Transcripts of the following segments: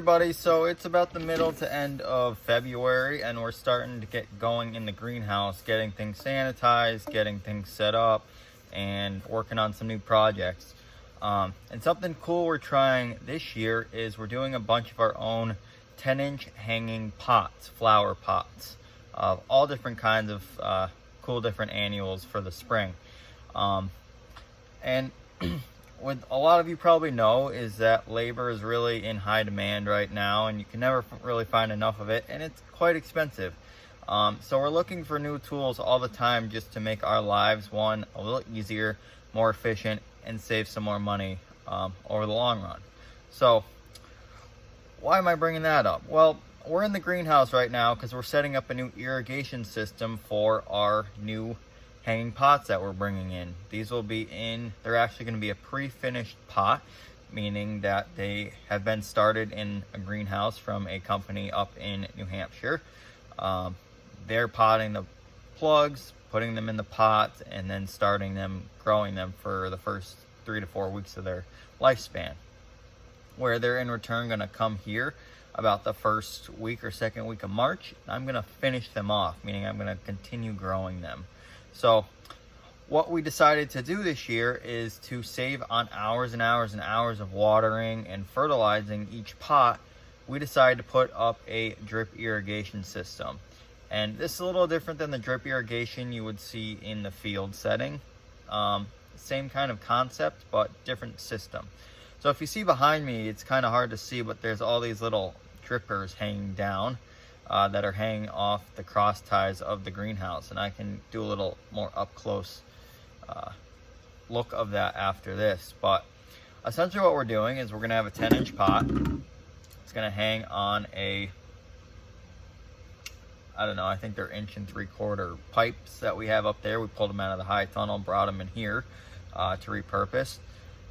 everybody. So it's about the middle to end of February and we're starting to get going in the greenhouse, getting things sanitized, getting things set up, and working on some new projects. And something cool we're trying this year is we're doing a bunch of our own 10-inch hanging pots, flower pots, of all different kinds of cool different annuals for the spring. And what a lot of you probably know is that labor is really in high demand right now, and you can never really find enough of it, and it's quite expensive. So we're looking for new tools all the time just to make our lives, one, a little easier, more efficient, and save some more money over the long run. So why am I bringing that up? Well, we're in the greenhouse right now because we're setting up a new irrigation system for our new hanging pots that we're bringing in. These will be they're actually going to be a pre-finished pot, meaning that they have been started in a greenhouse from a company up in New Hampshire. They're potting the plugs, putting them in the pots, and then starting them, growing them for the first 3 to 4 weeks of their lifespan, where they're in return going to come here about the first week or second week of March. I'm going to finish them off, meaning I'm going to continue growing them. So what we decided to do this year is to save on hours and hours and hours of watering and fertilizing each pot. We decided to put up a drip irrigation system. And this is a little different than the drip irrigation you would see in the field setting. Same kind of concept, but different system. So if you see behind me, it's kind of hard to see, but there's all these little drippers hanging down that are hanging off the cross ties of the greenhouse. And I can do a little more up close look of that after this. But essentially what we're doing is we're going to have a 10-inch pot. It's going to hang on I think they're 1 3/4 pipes that we have up there. We pulled them out of the high tunnel, brought them in here to repurpose.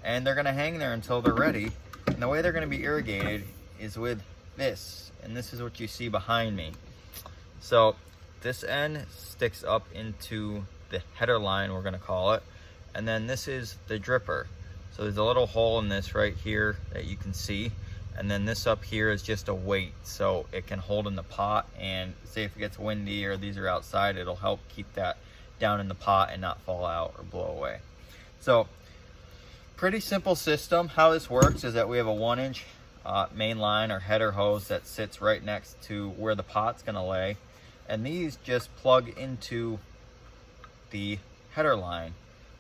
And they're going to hang there until they're ready. And the way they're going to be irrigated is with this. And this is what you see behind me. So this end sticks up into the header line, we're going to call it. And then this is the dripper. So there's a little hole in this right here that you can see. And then this up here is just a weight, so it can hold in the pot, and say if it gets windy or these are outside, it'll help keep that down in the pot and not fall out or blow away. So pretty simple system. How this works is that we have a 1-inch main line or header hose that sits right next to where the pot's going to lay, and these just plug into the header line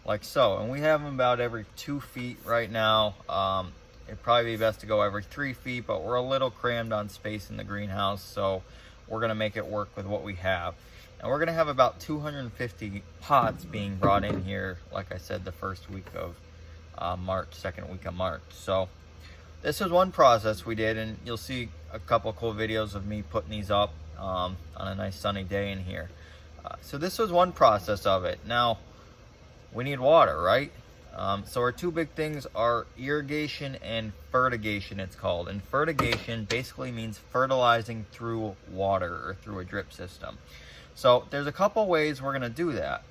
like so. And we have them about every 2 feet right now. It'd probably be best to go every 3 feet, but we're a little crammed on space in the greenhouse, so we're going to make it work with what we have. And we're going to have about 250 pots being brought in here, like I said, the first week of March, second week of March. So this is one process we did, and you'll see a couple cool videos of me putting these up on a nice sunny day in here. So this was one process of it. Now, we need water, right? So our two big things are irrigation and fertigation, it's called. And fertigation basically means fertilizing through water or through a drip system. So there's a couple ways we're going to do that.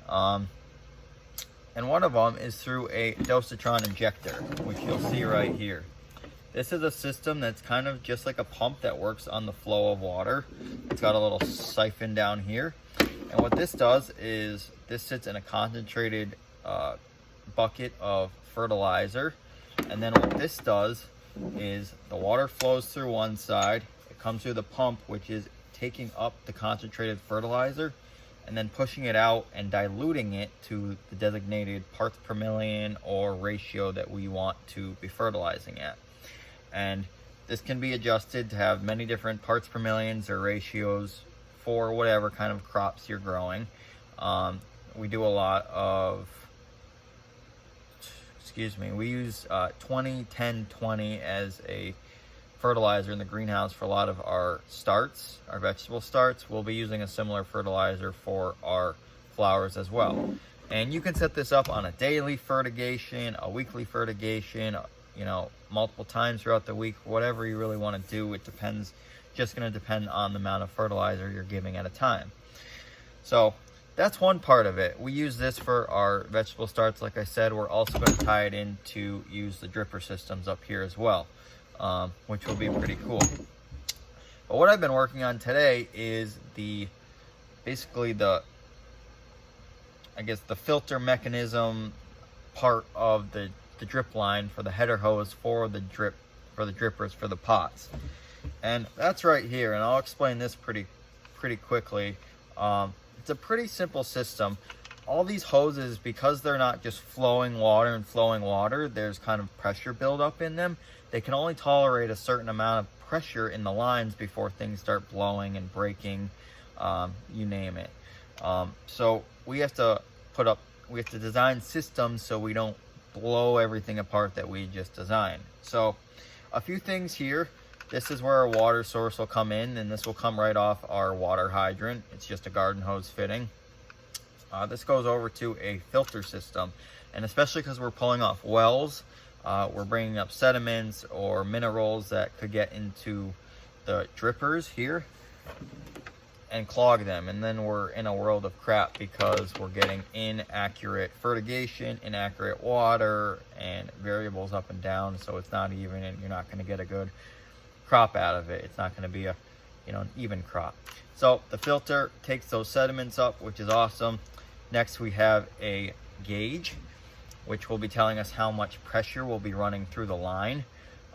And one of them is through a dosatron injector, which you'll see right here. This is a system that's kind of just like a pump that works on the flow of water. It's got a little siphon down here. And what this does is this sits in a concentrated bucket of fertilizer, and then what this does is the water flows through one side, it comes through the pump, which is taking up the concentrated fertilizer and then pushing it out and diluting it to the designated parts per million or ratio that we want to be fertilizing at. And this can be adjusted to have many different parts per millions or ratios for whatever kind of crops you're growing. We do a lot of we use 20-10-20 as a fertilizer in the greenhouse for a lot of our starts, our vegetable starts. We'll be using a similar fertilizer for our flowers as well. And you can set this up on a daily fertigation, a weekly fertigation, multiple times throughout the week, whatever you really want to do. It depends, just going to depend on the amount of fertilizer you're giving at a time. So that's one part of it. We use this for our vegetable starts. Like I said, we're also going to tie it in to use the dripper systems up here as well. which will be pretty cool. But what I've been working on today is basically the filter mechanism part of the drip line for the header hose for the drippers for the pots. And that's right here, and I'll explain this pretty quickly. It's a pretty simple system. All these hoses, because they're not just flowing water, there's kind of pressure buildup in them. They can only tolerate a certain amount of pressure in the lines before things start blowing and breaking, you name it. So we have to design systems so we don't blow everything apart that we just designed. So a few things here. This is where our water source will come in, and this will come right off our water hydrant. It's just a garden hose fitting. This goes over to a filter system, and especially because we're pulling off wells, we're bringing up sediments or minerals that could get into the drippers here and clog them, and then we're in a world of crap because we're getting inaccurate fertigation, inaccurate water, and variables up and down, so it's not even, and you're not going to get a good crop out of it. It's not going to be an even crop. So the filter takes those sediments up, which is awesome. Next we have a gauge, which will be telling us how much pressure will be running through the line.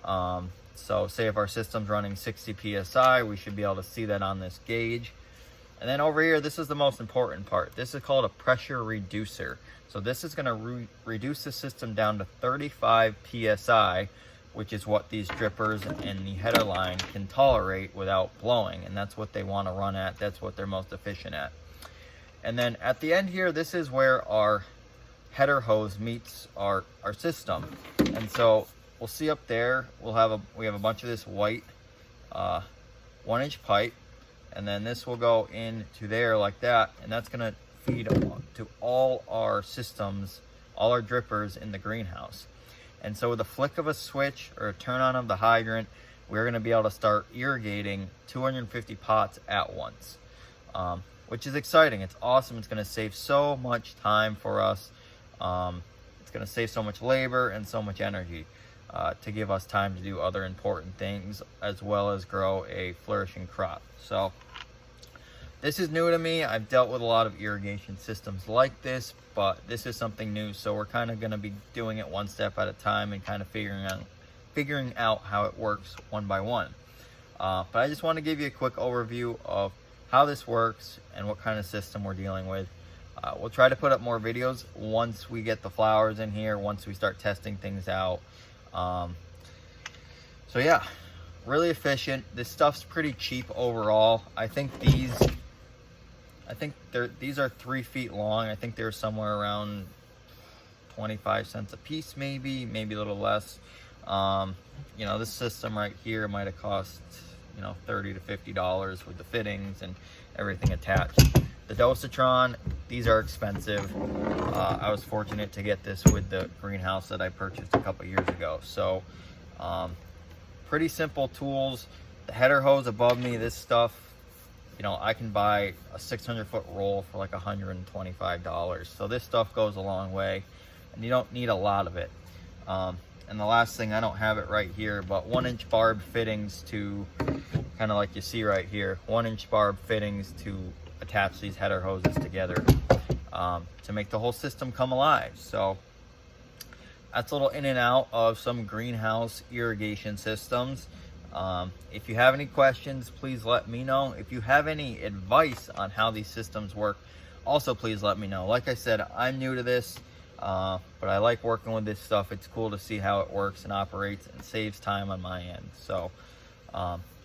So say if our system's running 60 psi, we should be able to see that on this gauge. And then over here, this is the most important part. This is called a pressure reducer. So this is going to reduce the system down to 35 psi, which is what these drippers and the header line can tolerate without blowing. And that's what they want to run at. That's what they're most efficient at. And then at the end here, this is where our header hose meets our system. And so we'll see up there, we have a bunch of this white 1-inch pipe. And then this will go into there like that. And that's going to feed to all our systems, all our drippers in the greenhouse. And so with a flick of a switch or a turn on of the hydrant, we're going to be able to start irrigating 250 pots at once, which is exciting. It's awesome. It's going to save so much time for us. It's going to save so much labor and so much energy to give us time to do other important things, as well as grow a flourishing crop. So this is new to me. I've dealt with a lot of irrigation systems like this, but this is something new. So we're kind of going to be doing it one step at a time and kind of figuring out how it works one by one. But I just want to give you a quick overview of how this works and what kind of system we're dealing with. We'll try to put up more videos once we get the flowers in here, once we start testing things out. So yeah, really efficient. This stuff's pretty cheap overall. I think these are 3 feet long. I think they're somewhere around 25 cents a piece, maybe a little less. This system right here might have cost $30 to $50 with the fittings and everything attached. The dosatron, these are expensive. I was fortunate to get this with the greenhouse that I purchased a couple years ago. So pretty simple tools. The header hose above me, this stuff, I can buy a 600-foot roll for like $125. So this stuff goes a long way, and you don't need a lot of it. And the last thing, I don't have it right here, but 1-inch barb fittings to, kind of like you see right here, 1-inch barb fittings to attach these header hoses together to make the whole system come alive. So that's a little in and out of some greenhouse irrigation systems. If you have any questions, please let me know. If you have any advice on how these systems work, also please let me know. Like I said, I'm new to this, but I like working with this stuff. It's cool to see how it works and operates and saves time on my end. So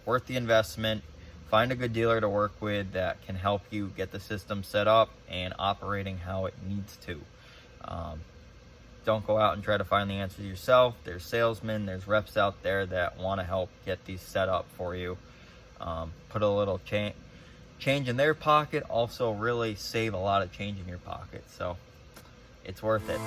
worth the investment. Find a good dealer to work with that can help you get the system set up and operating how it needs to. Don't go out and try to find the answers yourself. There's salesmen, there's reps out there that want to help get these set up for you. Put a little change in their pocket, also really save a lot of change in your pocket. So it's worth it.